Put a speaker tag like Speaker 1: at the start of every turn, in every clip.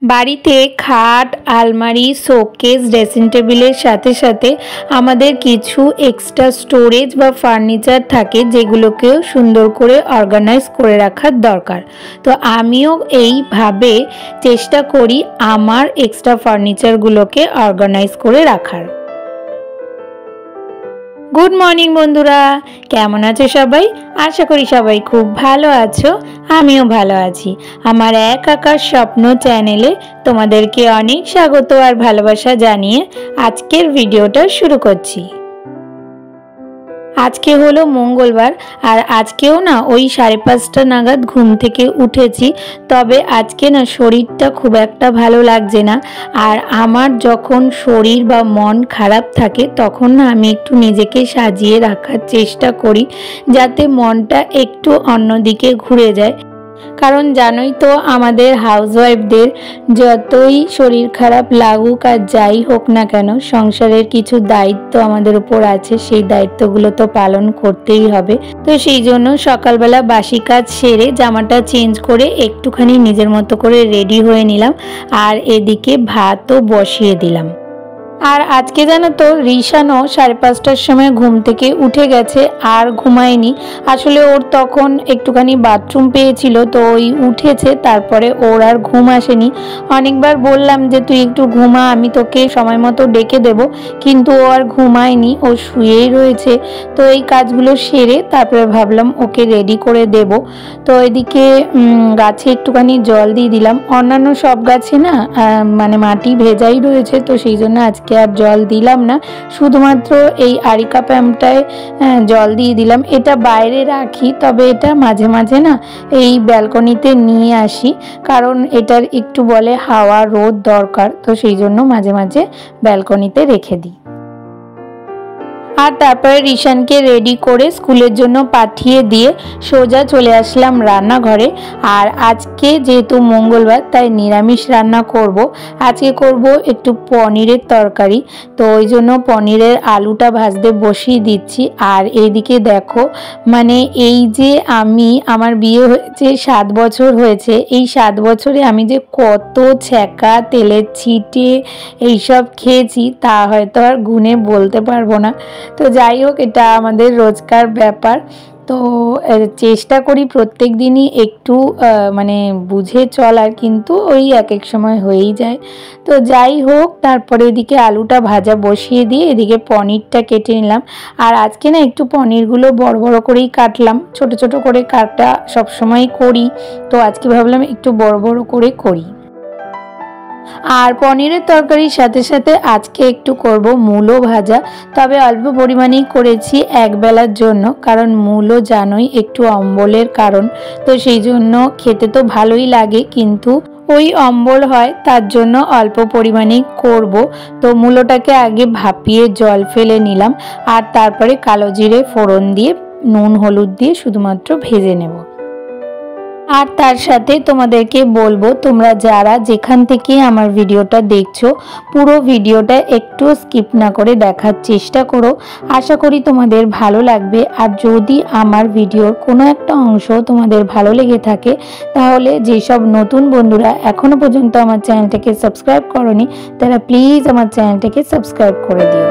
Speaker 1: বাড়িতে খাট, আলমারি, শোকেস, ড্রেসিং টেবিলের সাথে সাথে আমাদের কিছু এক্সট্রা স্টোরেজ বা ফার্নিচার থাকে যেগুলোকেও সুন্দর করে অর্গানাইজ করে রাখার দরকার। তো আমিও এইভাবে চেষ্টা করি আমার এক্সট্রা ফার্নিচারগুলোকে অর্গানাইজ করে রাখার। গুড মর্নিং বন্ধুরা, কেমন আছো সবাই? আশা করি সবাই খুব ভালো আছো, আমিও ভালো আছি। আমার এক আকার স্বপ্ন চ্যানেলে তোমাদেরকে অনেক স্বাগত আর ভালোবাসা জানিয়ে আজকের ভিডিওটা শুরু করছি। আজকে হলো মঙ্গলবার আর আজকেও না ওই 5:30 নাগাদ ঘুম থেকে উঠেছি। তবে আজকে না শরীরটা খুব একটা ভালো লাগছে না। আর আমার যখন শরীর বা মন খারাপ থাকে তখন না আমি একটু নিজেকে সাজিয়ে রাখার চেষ্টা করি যাতে মনটা একটু অন্যদিকে ঘুরে যায়। কারণ জানোই তো আমাদের হাউসওয়াইফদের যতই শরীর খারাপ লাগুক আর যাই হোক না কেন সংসারের কিছু দায়িত্ব আমাদের উপর আছে, সেই দায়িত্বগুলো তো পালন করতেই হবে। তো সেই জন্য সকালবেলা বাসি কাজ সেরে জামাটা চেঞ্জ করে একটুখানি নিজের মতো করে রেডি হয়ে নিলাম আর এদিকে ভাতও বসিয়ে দিলাম। আর আজকে জানো তো রিশানও 5:30টার সময় ঘুম থেকে উঠে গেছে আর ঘুমায়নি। আসলে ওর তখন একটুখানি বাথরুম পেয়েছিল, তো ওই উঠেছে, তারপরে ওর আর ঘুম আসেনি। অনেকবার বললাম যে তুই একটু ঘুমা, আমি তোকে সময় মতো ডেকে দেব, কিন্তু ও আর ঘুমায়নি, ও শুয়েই রয়েছে। তো এই কাজগুলো সেরে তারপরে ভাবলাম ওকে রেডি করে দেব। তো এদিকে গাছে একটুখানি জল দিয়ে দিলাম। অন্যান্য সব গাছে না মানে মাটি ভেজাই রয়েছে, তো সেই জন্য আজকে আর জল দিলাম না, শুধুমাত্র এই আরিকা প্যাম্পটায় জল দিয়ে দিলাম। এটা বাইরে রাখি, তবে এটা মাঝে মাঝে না এই ব্যালকনিতে নিয়ে আসি, কারণ এটার একটু বলে হাওয়া রোদ দরকার, তো সেই জন্য মাঝে মাঝে ব্যালকনিতে রেখে দিই। আর তারপরে রিশানকে রেডি করে স্কুলের জন্য পাঠিয়ে দিয়ে সোজা চলে আসলাম রান্নাঘরে। আর আজকে যেহেতু মঙ্গলবার তাই নিরামিষ রান্না করব। আজকে করব একটু পনিরের তরকারি, তো ওই জন্য পনিরের আলুটা ভাজতে বসিয়ে দিচ্ছি। আর এইদিকে দেখো, মানে এই যে আমার বিয়ে হয়েছে 7 বছর হয়েছে, এই 7 বছরে আমি যে কত ছ্যাঁকা তেলের ছিটে এইসব খেয়েছি তা হয়তো আর গুণে বলতে পারবো না। তো যাই হোক, এটা আমাদের রোজকার ব্যাপার। তো চেষ্টা করি প্রত্যেক দিনই একটু মানে বুঝে চলার, কিন্তু ওই এক এক সময় হয়েই যায়। তো যাই হোক, তারপরে এদিকে আলুটা ভাজা বসিয়ে দিয়ে এদিকে পনিরটা কেটে নিলাম। আর আজকে না একটু পনিরগুলো বড় বড় করেই কাটলাম, ছোট ছোট করে কাটা সবসময় করি, তো আজকে ভাবলাম একটু বড় বড় করে করি। আর পনিরের তরকারির সাথে সাথে আজকে একটু করব মূলো ভাজা, তবে অল্প পরিমাণেই করেছি একবেলার জন্য, কারণ মূলো জানোই একটু অম্বলের কারণ, তো সেই জন্য খেতে তো ভালোই লাগে কিন্তু ওই অম্বল হয়, তার জন্য অল্প পরিমাণেই করব। তো মূলোটাকে আগে ভাপিয়ে জল ফেলে নিলাম আর তারপরে কালো জিরে ফোড়ন দিয়ে নুন হলুদ দিয়ে শুধুমাত্র ভেজে নেব। আর তার সাথে তোমাদেরকে বলবো, তোমরা যারা যেখান থেকে আমার ভিডিওটা দেখছো পুরো ভিডিওটা একটু স্কিপ না করে দেখার চেষ্টা করো, আশা করি তোমাদের ভালো লাগবে। আর যদি আমার ভিডিওর কোনো একটা অংশ তোমাদের ভালো লেগে থাকে তাহলে যেসব নতুন বন্ধুরা এখনো পর্যন্ত আমার চ্যানেলটাকে সাবস্ক্রাইব করোনি তারা প্লিজ আমার চ্যানেলটাকে সাবস্ক্রাইব করে দিও।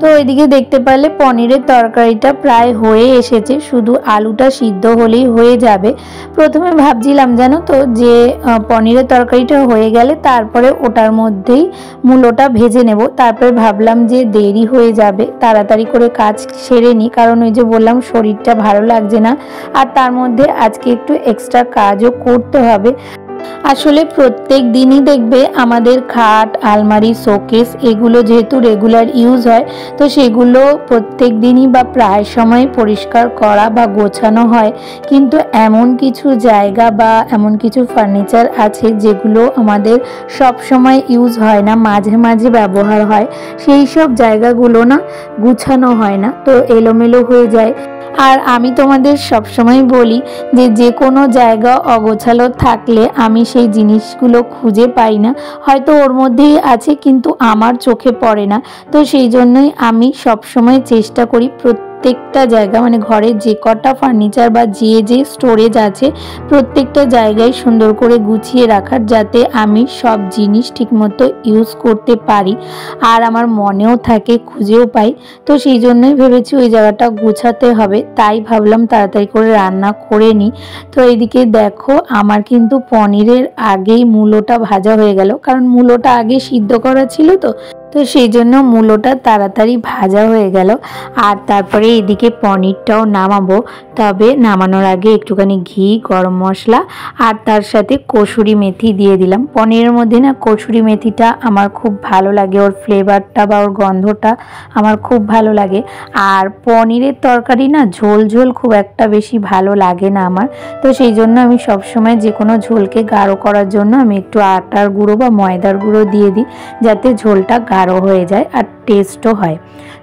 Speaker 1: তো এদিকে দেখতে পারলে পনিরের তরকারিটা প্রায় হয়ে এসেছে, শুধু আলুটা সিদ্ধ হলেই হয়ে যাবে। প্রথমে ভাবছিলাম জানো তো যে পনিরের তরকারিটা হয়ে গেলে তারপরে ওটার মধ্যেই মূলোটা ভেজে নেব, তারপরে ভাবলাম যে দেরি হয়ে যাবে, তাড়াতাড়ি করে কাজ সেরে নিই, কারণ ওই যে বললাম শরীরটা ভালো লাগছে না, আর তার মধ্যে আজকে একটু এক্সট্রা কাজও করতে হবে। আসলে প্রত্যেক দিনই দেখবে আমাদের খাট, আলমারি, শোকেস এগুলো যেহেতু রেগুলার ইউজ হয়, তো সেগুলো প্রত্যেক দিনই বা প্রায় সময় পরিষ্কার করা বা গোছানো হয়। কিন্তু এমন কিছু জায়গা বা এমন কিছু ফার্নিচার আছে যেগুলো আমাদের সব সময় ইউজ হয় না, মাঝে মাঝে ব্যবহার হয়, সেই সব জায়গাগুলো না গুছানো হয় না, তো এলোমেলো হয়ে যায়। আর আমি তোমাদের সবসময় বলি যে কোনো জায়গা অগোছালো থাকলে আমি সেই জিনিসগুলো খুঁজে পাই না, হয়তো ওর মধ্যেই আছে কিন্তু আমার চোখে পড়ে না। তো সেই জন্যই আমি সবসময় চেষ্টা করি প্রত্যেকটা জায়গা, মানে ঘরের যে কটা ফার্নিচার বা যে স্টোরেজ আছে প্রত্যেকটা জায়গায় সুন্দর করে গুছিয়ে রাখার, যাতে আমি সব জিনিস ঠিকমতো ইউজ করতে পারি আর আমার মনেও থাকে, খুঁজেও পাই। তো সেই জন্যই ভেবেছি ওই জায়গাটা গুছাতে হবে, তাই ভাবলাম তাড়াতাড়ি করে রান্না করে নিই। তো এইদিকে দেখো আমার কিন্তু পনিরের আগেই মূলোটা ভাজা হয়ে গেল, কারণ মূলোটা আগে সিদ্ধ করা ছিল তো সেই জন্য মূলোটা তাড়াতাড়ি ভাজা হয়ে গেল। আর তারপরে এদিকে পনিরটাও নামাবো, তবে নামানোর আগে একটুখানি ঘি, গরম মশলা আর তার সাথে কসুরি মেথি দিয়ে দিলাম। পনিরের মধ্যে না কসুরি মেথিটা আমার খুব ভালো লাগে, ওর ফ্লেভারটা বা ওর গন্ধটা আমার খুব ভালো লাগে। আর পনিরের তরকারি না ঝোল ঝোল খুব একটা বেশি ভালো লাগে না আমার, তো সেই জন্য আমি সবসময় যে কোনো ঝোলকে গাঢ় করার জন্য আমি একটু আটার গুঁড়ো বা ময়দার গুঁড়ো দিয়ে দিই, যাতে ঝোলটা গাঢ় হয়ে যায় আর টেস্টও হয়।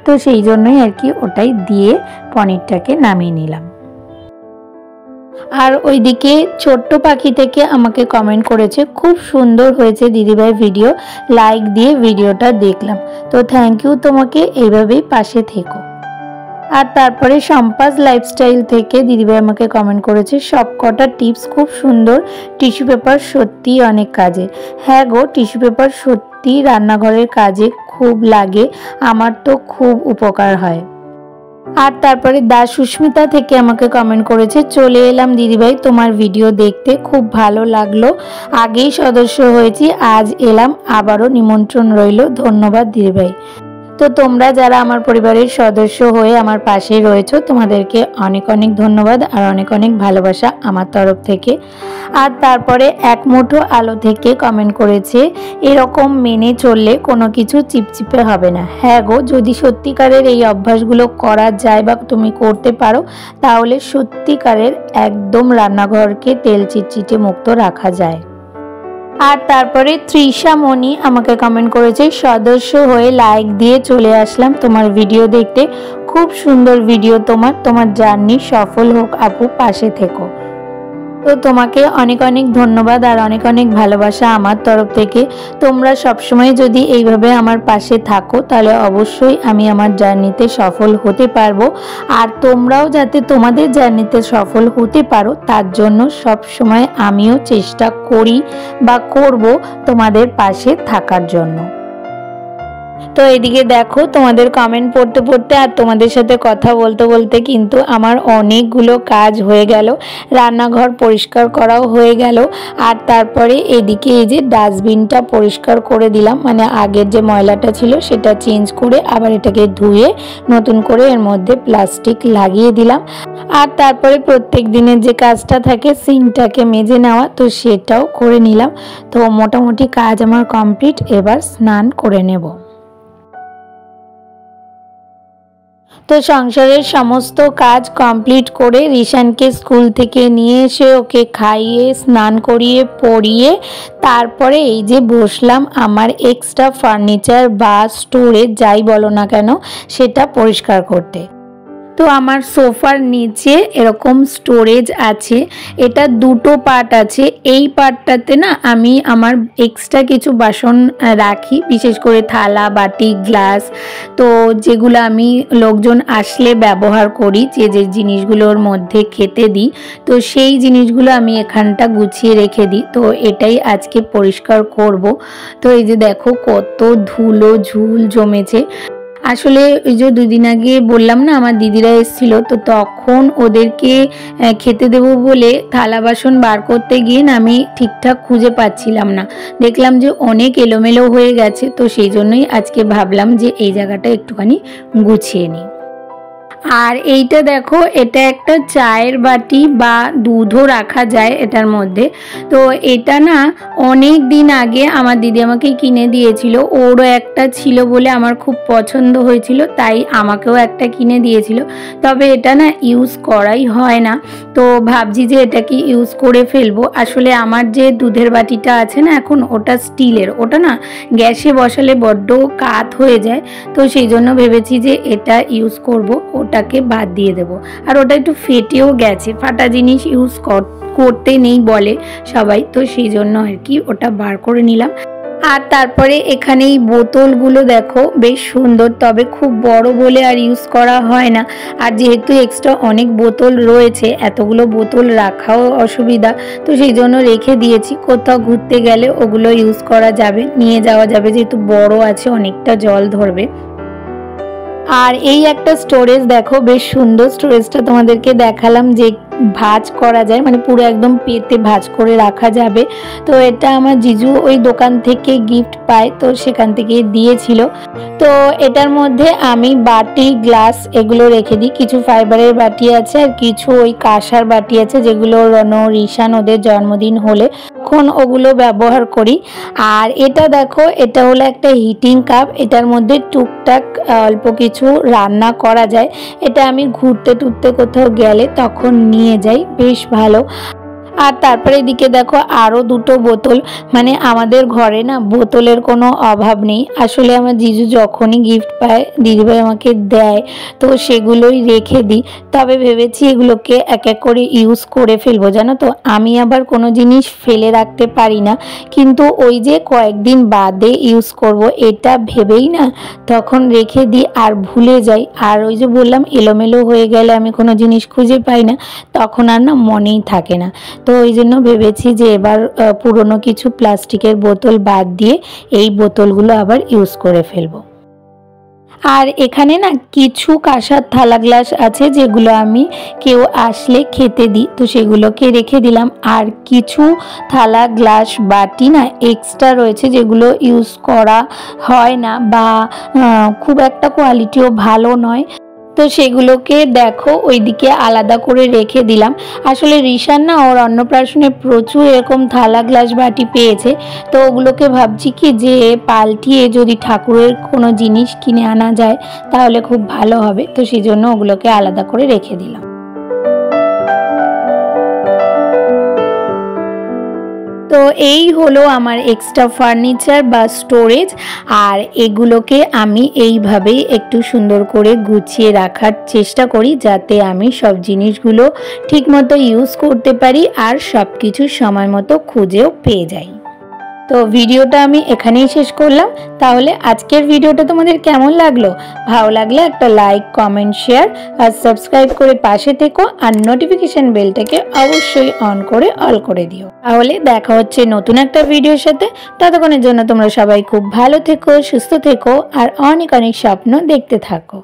Speaker 1: তো সেই জন্যই আর কি ওটাই দিয়ে পনিরটাকে নামিয়ে নিলাম। আর ওইদিকে ছোট্ট পাখি থেকে আমাকে কমেন্ট করেছে, খুব সুন্দর হয়েছে দিদিভাই ভিডিও, লাইক দিয়ে ভিডিওটা দেখলাম। তো থ্যাংক ইউ তোমাকে, এইভাবেই পাশে থেকো। আর তারপরে সম্পাস লাইফস্টাইল থেকে দিদিভাই আমাকে কমেন্ট করেছে, সব কটা টিপস খুব সুন্দর, টিস্যু পেপার সত্যি অনেক কাজে। হ্যাঁ গো, টিস্যু পেপার সত্যি রান্নাঘরের কাজে খুব লাগে, আমার তো খুব উপকার হয়। আর তারপরে সুস্মিতা থেকে আমাকে কমেন্ট করেছে, চলে এলাম দিদিভাই তোমার ভিডিও দেখতে, খুব ভালো লাগলো, আগেই সদস্য হয়েছি, আজ এলাম, আবারও নিমন্ত্রণ রইল, ধন্যবাদ দিদিভাই। তো তোমরা যারা আমার পরিবারের সদস্য হয়ে আমার পাশে রয়েছো, তোমাদেরকে অনেক অনেক ধন্যবাদ আর অনেক অনেক ভালোবাসা আমার তরফ থেকে। আর তারপরে এক মুঠো আলো থেকে কমেন্ট করেছে, এরকম মেনে চললে কোনো কিছু চিপচিপে হবে না। হ্যাঁ গো, যদি সত্যিকারের এই অভ্যাসগুলো করা যায় বা তুমি করতে পারো, তাহলে সত্যিকারের একদম রান্নাঘরকে তেল চিটচিটে মুক্ত রাখা যায়। আর তারপরে তৃষা মণি আমাকে কমেন্ট করেছে, সদস্য হয়ে লাইক দিয়ে চলে আসলাম তোমার ভিডিও দেখতে, খুব সুন্দর ভিডিও তোমার জার্নি সফল হোক আপু, পাশে থেকো। তো তোমাকে অনেক অনেক ধন্যবাদ আর অনেক অনেক ভালোবাসা আমার তরফ থেকে। তোমরা সবসময় যদি এইভাবে আমার পাশে থাকো, তাহলে অবশ্যই আমি আমার জার্নিতে সফল হতে পারবো। আর তোমরাও যাতে তোমাদের জার্নিতে সফল হতে পারো, তার জন্য সবসময় আমিও চেষ্টা করি বা করব তোমাদের পাশে থাকার জন্য। তো এদিকে দেখো, তোমাদের কমেন্ট পড়তে পড়তে আর তোমাদের সাথে কথা বলতে বলতে কিন্তু আমার অনেকগুলো কাজ হয়ে গেল, রান্নাঘর পরিষ্কার করাও হয়ে গেল। আর তারপরে এদিকে এই যে ডাস্টবিনটা পরিষ্কার করে দিলাম, মানে আগের যে ময়লাটা ছিল সেটা চেঞ্জ করে আবার এটাকে ধুয়ে নতুন করে এর মধ্যে প্লাস্টিক লাগিয়ে দিলাম। আর তারপরে প্রত্যেক দিনের যে কাজটা থাকে সিঙ্কটাকে মেজে নেওয়া, তো সেটাও করে নিলাম। তো মোটামুটি কাজ আমার কমপ্লিট, এবার স্নান করে নেব। তো সংসারের সমস্ত কাজ কমপ্লিট করে রিশানকে স্কুল থেকে নিয়ে এসে ওকে খাইয়ে স্নান করিয়ে পরিয়ে তারপরে এই যে বসলাম আমার এক্সট্রা ফার্নিচার বা স্টোরেজ যাই বলো না কেন সেটা পরিষ্কার করতে। তো আমার সোফার নিচে এরকম স্টোরেজ আছে, এটা দুটো পার্ট আছে। এই পার্টটাতে না আমি আমার এক্সট্রা কিছু বাসন রাখি, বিশেষ করে থালা বাটি গ্লাস, তো যেগুলো আমি লোকজন আসলে ব্যবহার করি, যে জিনিসগুলোর মধ্যে খেতে দিই, তো সেই জিনিসগুলো আমি এখানটা গুছিয়ে রেখে দিই। তো এটাই আজকে পরিষ্কার করব। তো এই যে দেখো কত ধুলো ঝুল জমেছে। আসলে ওই যে দুদিন আগে বললাম না আমার দিদিরা এসেছিল, তো তখন ওদেরকে খেতে দেবো বলে থালা বাসন বার করতে গিয়ে না আমি ঠিকঠাক খুঁজে পাচ্ছিলাম না, দেখলাম যে অনেক এলোমেলো হয়ে গেছে। তো সেই জন্যই আজকে ভাবলাম যে এই জায়গাটা একটুখানি গুছিয়ে নিই। আর এইটা দেখো, এটা একটা চায়ের বাটি বা দুধও রাখা যায় এটার মধ্যে। তো এটা না অনেক দিন আগে আমার দিদি আমাকে কিনে দিয়েছিল, ওরও একটা ছিল বলে আমার খুব পছন্দ হয়েছিল, তাই আমাকেও একটা কিনে দিয়েছিল। তবে এটা না ইউজ করাই হয় না, তো ভাবছি যে এটাকে ইউজ করে ফেলবো। আসলে আমার যে দুধের বাটিটা আছে না এখন, ওটা স্টিলের, ওটা না গ্যাসে বসালে বড্ড কাত হয়ে যায়, তো সেই জন্য ভেবেছি যে এটা ইউজ করব। ওটাকে বাদ দিয়ে দেবো। আর ওটা একটু ফেটেও গেছে, ফাটা জিনিস ইউজ করতে নেই বলে সবাই, তো সেই জন্য আর কি ওটা বার করে নিলাম। আর তারপরে এখানে এই বোতলগুলো দেখো বেশ সুন্দর, তবে খুব বড় বলে আর ইউজ করা হয় না। আর যেহেতু এক্সট্রা অনেক বোতল রয়েছে, এতগুলো বোতল রাখাও অসুবিধা, তো সেই জন্য রেখে দিয়েছি। কোথাও ঘুরতে গেলে ওগুলো ইউজ করা যাবে, নিয়ে যাওয়া যাবে, যেহেতু বড় আছে অনেকটা জল ধরবে। আর এই একটা স্টোরেজ দেখো বেশ সুন্দর, স্টোরেজটা তোমাদেরকে দেখালাম যে ভাঁজ করা যায়, মানে পুরো একদম পেতে ভাঁজ করে রাখা যাবে। তো এটা আমার জিজু ওই দোকান থেকে গিফট পায়, তো সেখান থেকে দিয়েছিল। তো এটার মধ্যে আমি বাটি গ্লাস এগুলো রেখে দিই, কিছু ফাইবারের বাটি আছে আর কিছু ওই কাঁসার বাটি আছে, যেগুলো রনো রিশান ওদের জন্মদিন হলে তখন ওগুলো ব্যবহার করি। আর এটা দেখো, এটা হলো একটা হিটিং কাপ, এটার মধ্যে টুকটাক অল্প কিছু রান্না করা যায়। এটা আমি ঘুরতে টুরতে কোথাও গেলে তখন নিয়ে যাই, বেশ ভালো। আর তারপরে এদিকে দেখো আরও দুটো বোতল, মানে আমাদের ঘরে না বোতলের কোনো অভাব নেই। আসলে আমার জিজু যখনই গিফট পায় দিদিভাই আমাকে দেয়, তো সেগুলোই রেখে দিই। তবে ভেবেছি এগুলোকে এক এক করে ইউজ করে ফেলবো, জানো তো। আমি আবার কোনো জিনিস ফেলে রাখতে পারি না, কিন্তু ওই যে কয়েকদিন বাদে ইউজ করব এটা ভেবেই না তখন রেখে দিই আর ভুলে যাই। আর ওই যে বললাম এলোমেলো হয়ে গেলে আমি কোনো জিনিস খুঁজে পাই না, তখন আর না মনেই থাকে না। তো ওই জন্য ভেবেছি যে এবার পুরনো কিছু প্লাস্টিকের বোতল বাদ দিয়ে এই বোতলগুলো আবার ইউজ করে ফেলবো। আর এখানে না কিছু কাঁসার থালা গ্লাস আছে, যেগুলো আমি কেউ আসলে খেতে দিই, তো সেগুলোকে রেখে দিলাম। আর কিছু থালা গ্লাস বাটি না এক্সট্রা রয়েছে, যেগুলো ইউজ করা হয় না বা খুব একটা কোয়ালিটিও ভালো নয়, তো সেগুলোকে দেখো ওইদিকে আলাদা করে রেখে দিলাম। আসলে রিশান না ওর অন্নপ্রাশনে প্রচুর এরকম থালা গ্লাস বাটি পেয়েছে, তো ওগুলোকে ভাবছি কি যে পাল্টিয়ে যদি ঠাকুরের কোনো জিনিস কিনে আনা যায় তাহলে খুব ভালো হবে, তো সেই জন্য ওগুলোকে আলাদা করে রেখে দিলাম। তো এই হলো আমার এক্সট্রা ফার্নিচার বা স্টোরেজ। আর এগুলোকে আমি এইভাবেই একটু সুন্দর করে গুছিয়ে রাখার চেষ্টা করি, যাতে আমি সব জিনিসগুলো ঠিকমতো ইউজ করতে পারি আর সব কিছু সময় মতো খুঁজেও পেয়ে যাই। তো ভিডিওটা আমি এখানেই শেষ করলাম। তাহলে আজকের ভিডিওটা তোমাদের কেমন লাগলো? ভালো লাগলে একটা লাইক, কমেন্ট, শেয়ার আর সাবস্ক্রাইব করে পাশে থেকো। আর নোটিফিকেশন বেলটাকে অবশ্যই অন করে অল করে দিও। তাহলে দেখা হচ্ছে নতুন একটা ভিডিওর সাথে। ততক্ষণের জন্য তোমরা সবাই খুব ভালো থেকো, সুস্থ থেকো আর অনেক অনেক স্বপ্ন দেখতে থাকো।